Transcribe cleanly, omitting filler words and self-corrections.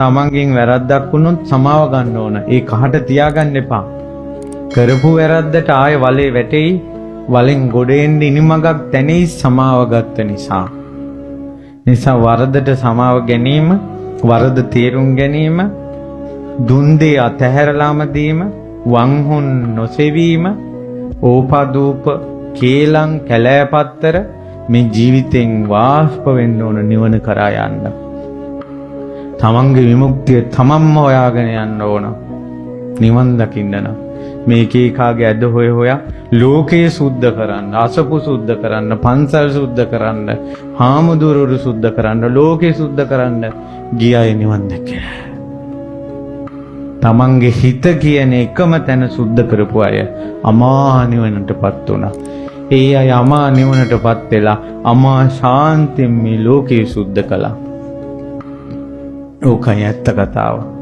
තමන්ගෙන් වැරද්දක් වුණොත් සමාව ගන්න ඕන. ඒ කහට තියාගන්න එපා. කරපු වැරද්දට ආයෙ වලේ වැටෙයි. වලෙන් ගොඩ එන්න ඉනිමගක් තැනෙයි සමාව ගත්ත නිසා. නිසා වරදට සමාව ගැනීම, වරද තේරුම් ගැනීම, දුන් දේ අතහැරලාම දීම, වංහුන් නොසෙවීම, ඕපදූප කේලම් කැලෑපත්තර මේ ජීවිතෙන් වාෂ්ප වෙන්න ඕන නිවන කරා යන්න. තමන්ගේ විමුක්තිය තමන්ම හොයාගෙන යන්න ඕන. නිවන් දකින්න නම් මේක එකාගේ ඇද හොයා ලෝකේ සුද්ධ කරන්න, අසපු සුද්ධ කරන්න, පන්සල් සුද්ධ කරන්න, හාමුදුරුවරු සුද්ධ කරන්න, ලෝකේ සුද්ධ කරන්න ගියයි නිවන් දැක්කේ. තමන්ගේ හිත කියන එකම තැන සුද්ධ කරපු අය අමා නිවනටපත් වුණා. ඒ අය අමා නිවනටපත් වෙලා අමා ශාන්තියෙන් මේ ලෝකේ සුද්ධ කළා. ඕකයි ඇත්ත කතාව.